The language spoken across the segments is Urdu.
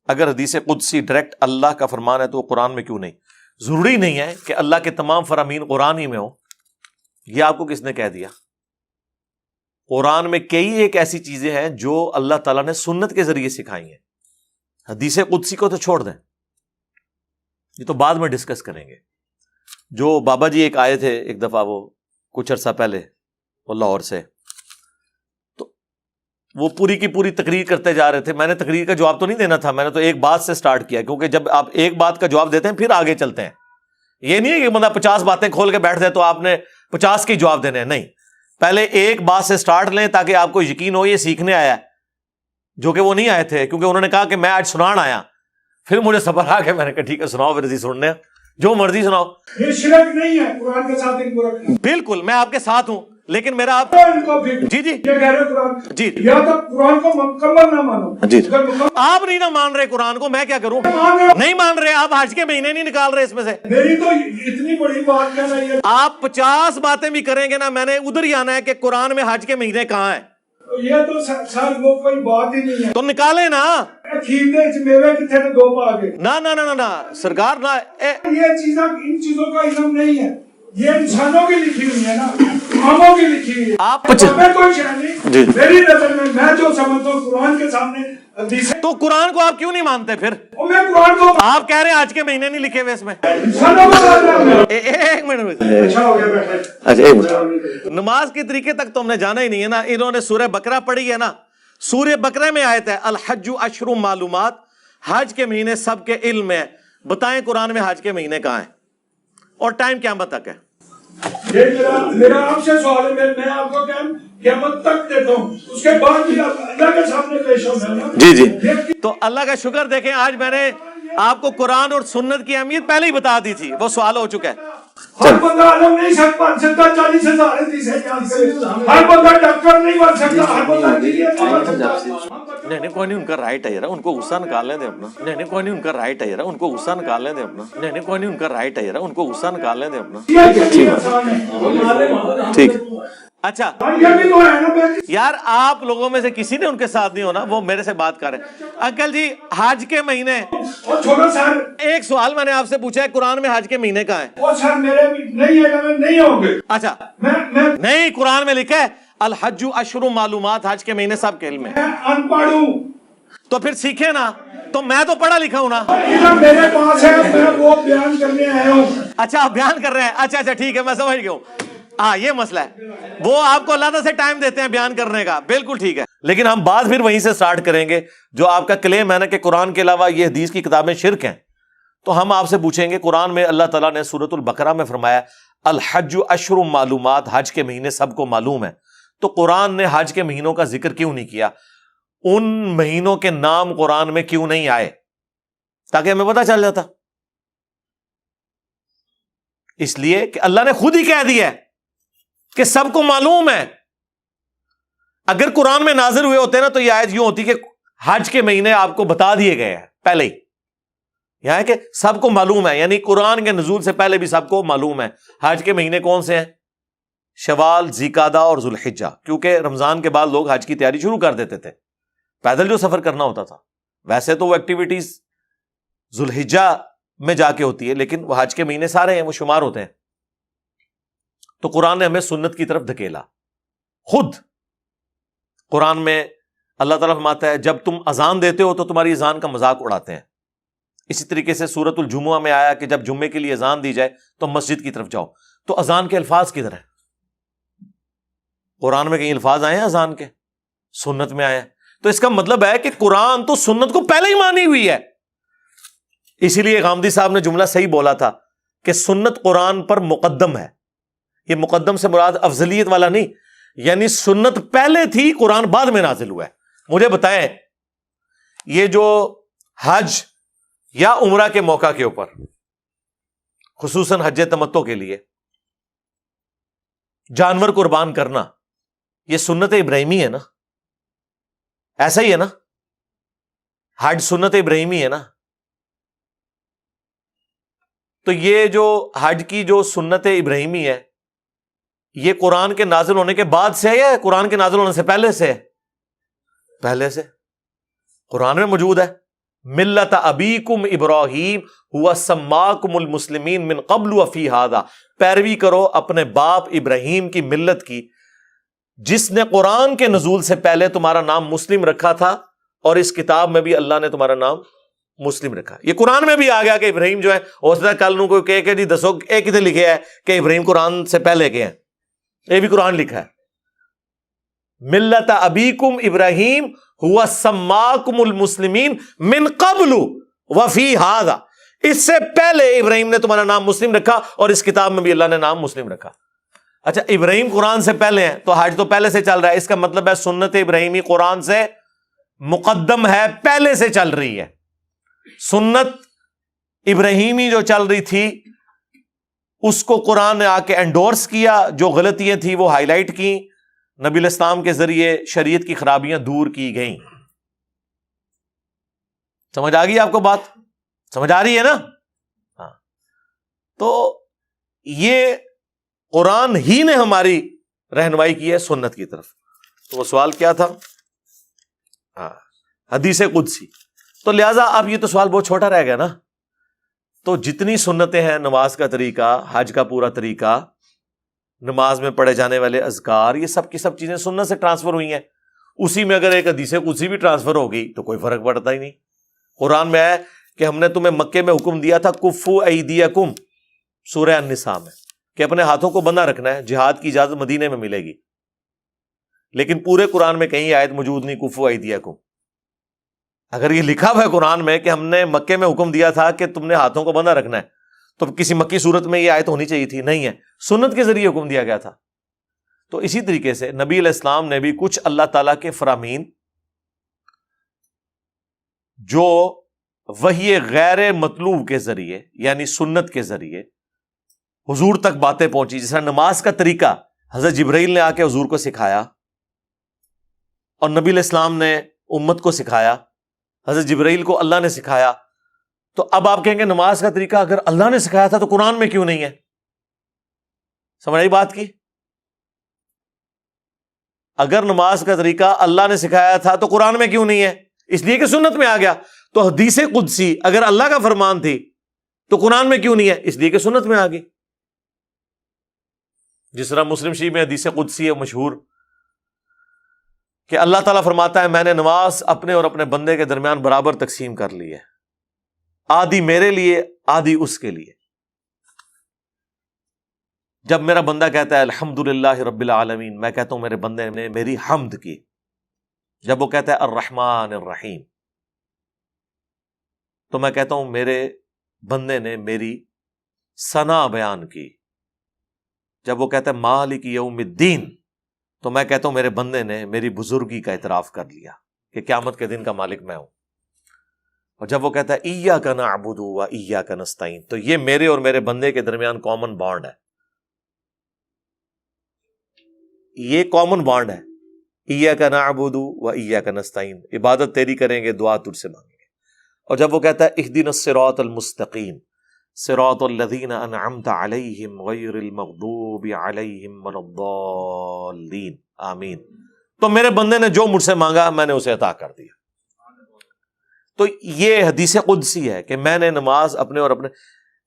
اگر حدیث قدسی ڈائریکٹ اللہ کا فرمان ہے تو وہ قرآن میں کیوں نہیں؟ ضروری نہیں ہے کہ اللہ کے تمام فرامین قرآن ہی میں ہو. یہ آپ کو کس نے کہہ دیا؟ قرآن میں کئی ایک ایسی چیزیں ہیں جو اللہ تعالیٰ نے سنت کے ذریعے سکھائی ہیں. حدیث قدسی کو تو چھوڑ دیں, یہ تو بعد میں ڈسکس کریں گے. جو بابا جی ایک آئے تھے ایک دفعہ, وہ کچھ عرصہ پہلے, وہ لاہور سے, تو وہ پوری کی پوری تقریر کرتے جا رہے تھے. میں نے تقریر کا جواب تو نہیں دینا تھا, میں نے تو ایک بات سے سٹارٹ کیا, کیونکہ جب آپ ایک بات کا جواب دیتے ہیں پھر آگے چلتے ہیں. یہ نہیں ہے کہ بندہ 50 باتیں کھول کے بیٹھ جائے تو آپ نے 50 کے جواب دینے ہیں, نہیں. پہلے ایک بات سے سٹارٹ لیں تاکہ آپ کو یقین ہو یہ سیکھنے آیا ہے, جو کہ وہ نہیں آئے تھے, کیونکہ انہوں نے کہا کہ میں آج سنان آیا. پھر مجھے صبر آ کے میں نے کہا ٹھیک ہے سناؤ, پھر سننے جو مرضی سناؤ. یہ شرک نہیں ہے, قرآن کے ساتھ ایک برک نہیں. بالکل میں آپ کے ساتھ ہوں, لیکن میرا آپ جی یہ کہہ رہے قرآن جی یا تو قرآن کو مکمل نہ مانو. جی آپ نہیں نہ مان رہے قرآن کو, میں کیا کروں؟ نہیں مان رہے آپ, حج کے مہینے نہیں نکال رہے اس میں سے. میری تو اتنی بڑی بات کہنا ہے, آپ 50 باتیں بھی کریں گے نا, میں نے ادھر ہی آنا ہے کہ قرآن میں حج کے مہینے کہاں ہیں. یہ تو سر وہ کوئی بات ہی نہیں ہے. تو نکالے نا. کھیرنے میوے کتنے نے دو پا گئے. نہ سرکار نہ, یہ چیزیں ان چیزوں کا علم نہیں ہے, یہ انسانوں کی لکھی ہوئی ہے نا, اماموں کی لکھی ہوئی ہے. آپ میں کوئی شے نہیں, میری نظر میں جو سمجھتا ہوں قرآن کے سامنے حدیث. تو قرآن کو آپ کیوں نہیں مانتے پھر؟ میں قرآن کو آپ کہہ رہے ہیں آج کے مہینے نہیں لکھے ہوئے اس میں. انسانوں کو ایک منٹ, اچھا ہو گیا بیٹھے. اچھا ایک منٹ, نماز کے طریقے تک تو ہم نے جانا ہی نہیں ہے نا. انہوں نے سورہ بقرہ پڑھی ہے نا, سورہ بقرہ میں آیت ہے الحج اشہر معلومات, حج کے مہینے سب کے علم میں. بتائیں قرآن میں حج کے مہینے کہاں ہیں اور ٹائم قیامت تک ہے؟ یہ میرا آپ سے سوال ہے, میں آپ کو قیامت تک دیتا ہوں, اس کے بعد بھی اللہ کے سامنے پیش ہونا ہے. جی تو اللہ کا شکر دیکھیں, آج میں نے آپ کو قرآن اور سنت کی اہمیت پہلے ہی بتا دی تھی, وہ سوال ہو چکا ہے. ہر بندہ عالم نہیں بن سکتا, 40,000 حدیث ہے, ہر بندہ ڈاکٹر نہیں بن سکتا, ہر بندہ انجینئر نہیں بن سکتا. نہیں کوئی نہیں, ان کا رائٹ ہے یار, ان کو غصہ نکال لیں دیں اپنا. نہیں کوئی نہیں, ان کا رائٹ ہے یار, ان کو غصہ نکال لیں دیں اپنا. نہیں کوئی نہیں, ان کا رائٹ ہے یار, ان کو غصہ نکال لیں دیں اپنا. ٹھیک. اچھا یار, آپ لوگوں میں سے کسی نے ان کے ساتھ نہیں ہونا, وہ میرے سے بات کر رہے ہیں. انکل جی حج کے مہینے, ایک سوال میں نے آپ سے پوچھا ہے, قرآن میں حج کے مہینے کہاں ہیں؟ اچھا نہیں, قرآن میں لکھا ہے الحج اشہر معلومات, حج کے مہینے سب کے علم میں. ان پڑھ ہوں تو پھر سیکھے نا, تو میں تو پڑھا لکھا ہوں نا. میرے پاس ہے, میں وہ بیان کرنے آیا ہوں. اچھا آپ بیان کر رہے ہیں, اچھا ٹھیک ہے, میں سمجھ گیا ہوں. ہاں یہ مسئلہ ہے, وہ آپ کو اللہ تعالیٰ سے ٹائم دیتے ہیں بیان کرنے کا, بالکل ٹھیک ہے. لیکن ہم بات پھر وہیں سے سٹارٹ کریں گے. جو آپ کا کلیم ہے نا کہ قرآن کے علاوہ یہ حدیث کی کتابیں شرک ہیں, تو ہم آپ سے پوچھیں گے قرآن میں اللہ تعالیٰ نے سورۃ البقرہ میں فرمایا الحج اشہر معلومات, حج کے مہینے سب کو معلوم ہے, تو قرآن نے حج کے مہینوں کا ذکر کیوں نہیں کیا؟ ان مہینوں کے نام قرآن میں کیوں نہیں آئے تاکہ ہمیں پتہ چل جاتا؟ اس لیے کہ اللہ نے خود ہی کہہ دیا ہے کہ سب کو معلوم ہے. اگر قرآن میں نازل ہوئے ہوتے نا تو یہ آیت یوں ہوتی کہ حج کے مہینے آپ کو بتا دیے گئے ہیں پہلے ہی. یہاں ہے کہ سب کو معلوم ہے, یعنی قرآن کے نزول سے پہلے بھی سب کو معلوم ہے حج کے مہینے کون سے ہیں, شوال, ذوالقعدہ اور ذوالحجہ. کیونکہ رمضان کے بعد لوگ حج کی تیاری شروع کر دیتے تھے, پیدل جو سفر کرنا ہوتا تھا. ویسے تو وہ ایکٹیویٹیز ذوالحجہ میں جا کے ہوتی ہے, لیکن وہ حج کے مہینے سارے ہیں, وہ شمار ہوتے ہیں. تو قرآن نے ہمیں سنت کی طرف دھکیلا. خود قرآن میں اللہ تعالیٰ فرماتا ہے جب تم اذان دیتے ہو تو تمہاری اذان کا مذاق اڑاتے ہیں. اسی طریقے سے سورۃ الجمعہ میں آیا کہ جب جمعے کے لیے اذان دی جائے تو مسجد کی طرف جاؤ. تو اذان کے الفاظ کدھر ہیں؟ قرآن میں کہیں الفاظ آئے ہیں اذان کے؟ سنت میں آئے ہیں. تو اس کا مطلب ہے کہ قرآن تو سنت کو پہلے ہی مانی ہوئی ہے. اسی لیے غامدی صاحب نے جملہ صحیح بولا تھا کہ سنت قرآن پر مقدم ہے. یہ مقدم سے مراد افضلیت والا نہیں, یعنی سنت پہلے تھی, قرآن بعد میں نازل ہوا ہے. مجھے بتائیں, یہ جو حج یا عمرہ کے موقع کے اوپر, خصوصاً حج تمتع کے لیے جانور قربان کرنا, یہ سنت ابراہیمی ہے نا؟ ایسا ہی ہے نا؟ حج سنت ابراہیمی ہے نا؟ تو یہ جو حج کی جو سنت ابراہیمی ہے, یہ قرآن کے نازل ہونے کے بعد سے ہے یا قرآن کے نازل ہونے سے پہلے سے ہے؟ پہلے سے. قرآن میں موجود ہے. ملت ابیکم ابراہیم ہوا سماکم المسلمین من قبل وفی ھذا، پیروی کرو اپنے باپ ابراہیم کی ملت کی جس نے قرآن کے نزول سے پہلے تمہارا نام مسلم رکھا تھا، اور اس کتاب میں بھی اللہ نے تمہارا نام مسلم رکھا۔ یہ قرآن میں بھی آ گیا کہ ابراہیم جو ہے، ہو سکتا ہے کل نو کوئی کہے کہ جی دسو ایک کتنے لکھے ہے کہ ابراہیم قرآن سے پہلے کے ہیں، یہ بھی قرآن لکھا ہے۔ ملت ابیکم ابراہیم ہوا سماکم المسلمین من قبل وفی ھذا، اس سے پہلے ابراہیم نے تمہارا نام مسلم رکھا، اور اس کتاب میں بھی اللہ نے نام مسلم رکھا۔ اچھا، ابراہیم قرآن سے پہلے ہیں تو حج تو پہلے سے چل رہا ہے، اس کا مطلب ہے سنت ابراہیمی قرآن سے مقدم ہے، پہلے سے چل رہی ہے۔ سنت ابراہیمی جو چل رہی تھی اس کو قرآن نے آ کے انڈورس کیا، جو غلطیاں تھیں وہ ہائی لائٹ کی، نبی الاسلام کے ذریعے شریعت کی خرابیاں دور کی گئیں۔ سمجھ آ گئی آپ کو بات؟ سمجھ آ رہی ہے نا؟ ہاں، تو یہ قرآن ہی نے ہماری رہنمائی کی ہے سنت کی طرف۔ تو وہ سوال کیا تھا؟ ہاں، حدیث قدسی۔ تو لہٰذا اب یہ تو سوال بہت چھوٹا رہ گیا نا، تو جتنی سنتیں ہیں، نماز کا طریقہ، حج کا پورا طریقہ، نماز میں پڑھے جانے والے اذکار، یہ سب کی سب چیزیں سنت سے ٹرانسفر ہوئی ہیں۔ اسی میں اگر ایک حدیث قدسی بھی ٹرانسفر ہو گئی تو کوئی فرق پڑتا ہی نہیں۔ قرآن میں ہے کہ ہم نے تمہیں مکے میں حکم دیا تھا کفو ایدیکم، سورہ النساء میں، کہ اپنے ہاتھوں کو بندہ رکھنا ہے، جہاد کی اجازت مدینے میں ملے گی، لیکن پورے قرآن میں کہیں آیت موجود نہیں کفو ایدیکم۔ اگر یہ لکھا ہوا ہے قرآن میں کہ ہم نے مکے میں حکم دیا تھا کہ تم نے ہاتھوں کو بندہ رکھنا ہے، تو کسی مکی صورت میں یہ آیت ہونی چاہیے تھی، نہیں ہے، سنت کے ذریعے حکم دیا گیا تھا۔ تو اسی طریقے سے نبی علیہ السلام نے بھی کچھ اللہ تعالیٰ کے فرامین جو وحی غیر مطلوب کے ذریعے یعنی سنت کے ذریعے حضور تک باتیں پہنچی، جس طرح نماز کا طریقہ حضرت جبرائیل نے آ کے حضور کو سکھایا، اور نبی علیہ السلام نے امت کو سکھایا، حضرت جبرائیل کو اللہ نے سکھایا۔ تو اب آپ کہیں گے نماز کا طریقہ اگر اللہ نے سکھایا تھا تو قرآن میں کیوں نہیں ہے؟ سمجھ آئی بات کی؟ اگر نماز کا طریقہ اللہ نے سکھایا تھا تو قرآن میں کیوں نہیں ہے؟ اس لیے کہ سنت میں آ گیا۔ تو حدیث قدسی اگر اللہ کا فرمان تھی تو قرآن میں کیوں نہیں ہے؟ اس لیے کہ سنت میں آ گئی۔ جس طرح مسلم شریف میں حدیث قدسی ہے مشہور کہ اللہ تعالیٰ فرماتا ہے میں نے نماز اپنے اور اپنے بندے کے درمیان برابر تقسیم کر لی ہے، آدھی میرے لیے آدھی اس کے لیے۔ جب میرا بندہ کہتا ہے الحمدللہ رب العالمین، میں کہتا ہوں میرے بندے نے میری حمد کی۔ جب وہ کہتا ہے الرحمن الرحیم، تو میں کہتا ہوں میرے بندے نے میری ثنا بیان کی۔ جب وہ کہتا ہے مالک یوم الدین، تو میں کہتا ہوں میرے بندے نے میری بزرگی کا اعتراف کر لیا کہ قیامت کے دن کا مالک میں ہوں۔ اور جب وہ کہتا ہے ایاک نعبد و ایاک نستعین، تو یہ میرے اور میرے بندے کے درمیان کامن بانڈ ہے، یہ کامن بانڈ ہے، ایاک نعبد و ایاک نستعین، عبادت تیری کریں گے، دعا تجھ سے مانگیں گے۔ اور جب وہ کہتا ہے اہدنا الصراط المستقیم صراط الذین انعمت علیہم غیر المغضوب علیہم ولا الضالین آمین، تو میرے بندے نے جو مجھ سے مانگا میں نے اسے عطا کر دیا۔ تو یہ حدیث قدسی ہے کہ میں نے نماز اپنے اور اپنے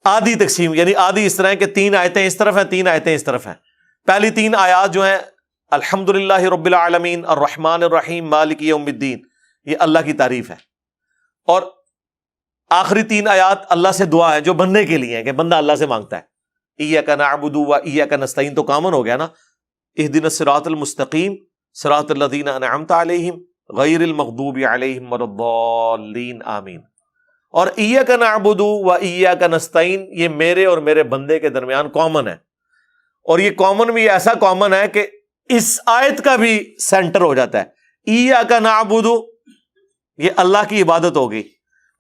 آدھی تقسیم، یعنی آدھی اس طرح ہے کہ 3 آیتیں اس طرف ہیں، 3 آیتیں اس طرف ہیں۔ پہلی 3 آیات جو ہیں الحمدللہ رب العالمین الرحمن الرحیم مالک یوم الدین، یہ اللہ کی تعریف ہے، اور آخری 3 آیات اللہ سے دعا ہے جو بندے کے لیے ہے کہ بندہ اللہ سے مانگتا ہے۔ ایاک نعبد و ایاک نستعین تو کامن ہو گیا نا، اہدنا الصراط المستقیم صراط الذین انعمت علیہم غیر المغضوب علیہم ولا الضالین آمین، اور ایاک نعبد و ایاک نستعین یہ میرے اور میرے بندے کے درمیان کامن ہے، اور یہ کامن بھی ایسا کامن ہے کہ اس آیت کا بھی سینٹر ہو جاتا ہے۔ ایاک نعبد یہ اللہ کی عبادت ہوگی،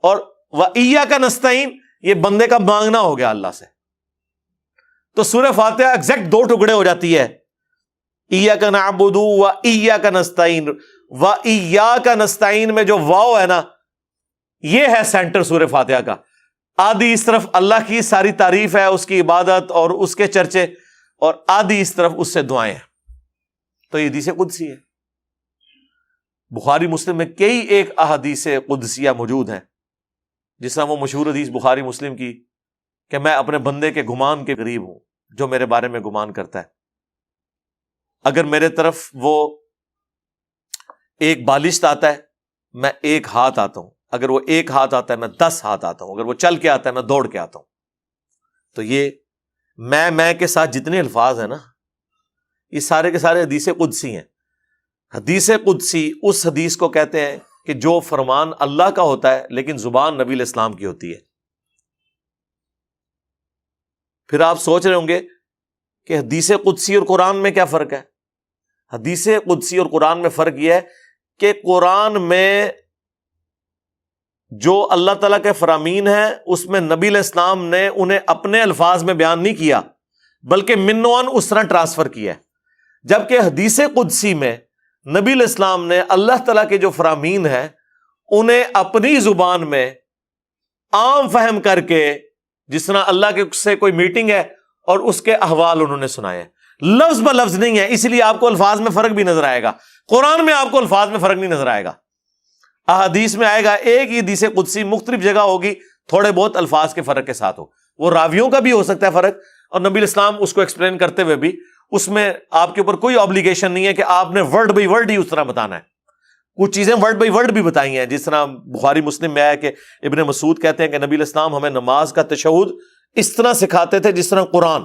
اور وَإِيَّاكَ نَسْتَعِينُ یہ بندے کا مانگنا ہو گیا اللہ سے۔ تو سورہ فاتحہ ایگزیکٹ 2 ٹکڑے ہو جاتی ہے، ایاک نعبد و ایاک نستعین، و ایاک نستعین میں جو واو ہے نا، یہ ہے سینٹر سورہ فاتحہ کا۔ آدھی اس طرف اللہ کی ساری تعریف ہے، اس کی عبادت اور اس کے چرچے، اور آدھی اس طرف اس سے دعائیں ہیں۔ تو یہ حدیث قدسی ہے۔ بخاری مسلم میں کئی ایک احادیث قدسیہ موجود ہیں جس طرح وہ مشہور حدیث بخاری مسلم کی کہ میں اپنے بندے کے گمان کے قریب ہوں جو میرے بارے میں گمان کرتا ہے. اگر میرے طرف وہ ایک بالشت آتا ہے میں ایک ہاتھ آتا ہوں، اگر وہ ایک ہاتھ آتا ہے میں 10 ہاتھ آتا ہوں، اگر وہ چل کے آتا ہے میں دوڑ کے آتا ہوں. تو یہ میں کے ساتھ جتنے الفاظ ہیں نا، یہ سارے کے سارے حدیث قدسی ہیں. حدیث قدسی اس حدیث کو کہتے ہیں کہ جو فرمان اللہ کا ہوتا ہے لیکن زبان نبی علیہ السلام کی ہوتی ہے. پھر آپ سوچ رہے ہوں گے کہ حدیث قدسی اور قرآن میں کیا فرق ہے؟ حدیث قدسی اور قرآن میں فرق یہ ہے کہ قرآن میں جو اللہ تعالیٰ کے فرامین ہیں اس میں نبی علیہ السلام نے انہیں اپنے الفاظ میں بیان نہیں کیا بلکہ من و عن اس طرح ٹرانسفر کیا ہے. جبکہ حدیث قدسی میں نبی علیہ السلام نے اللہ تعالیٰ کے جو فرامین ہیں انہیں اپنی زبان میں عام فہم کر کے، جس طرح اللہ کے سے کوئی میٹنگ ہے اور اس کے احوال انہوں نے سنائے ہیں، لفظ ب لفظ نہیں ہے. اس لیے آپ کو الفاظ میں فرق بھی نظر آئے گا. قرآن میں آپ کو الفاظ میں فرق نہیں نظر آئے گا. احادیث میں آئے گا ایک ہی حدیث قدسی مختلف جگہ ہوگی، تھوڑے بہت الفاظ کے فرق کے ساتھ ہو. وہ راویوں کا بھی ہو سکتا ہے فرق، اور نبی علیہ السلام اس کو ایکسپلین کرتے ہوئے بھی اس میں آپ کے اوپر کوئی obligation نہیں ہے کہ آپ نے ورڈ بائی ورڈ ہی اس طرح بتانا ہے. کچھ چیزیں ورڈ بائی ورڈ بھی بتائی ہیں، جس طرح بخاری مسلم میں آیا کہ ابن مسعود کہتے ہیں کہ نبی علیہ السلام ہمیں نماز کا تشہد اس طرح سکھاتے تھے جس طرح قرآن،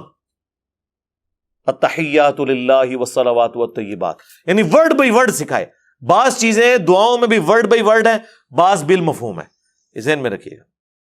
التحیات للہ والصلوات والطیبات، یعنی ورڈ بائی ورڈ سکھائے. بعض چیزیں دعاؤں میں بھی ورڈ بائی ورڈ ہیں، بعض بالمفہوم ہے. ذہن میں رکھیے گا.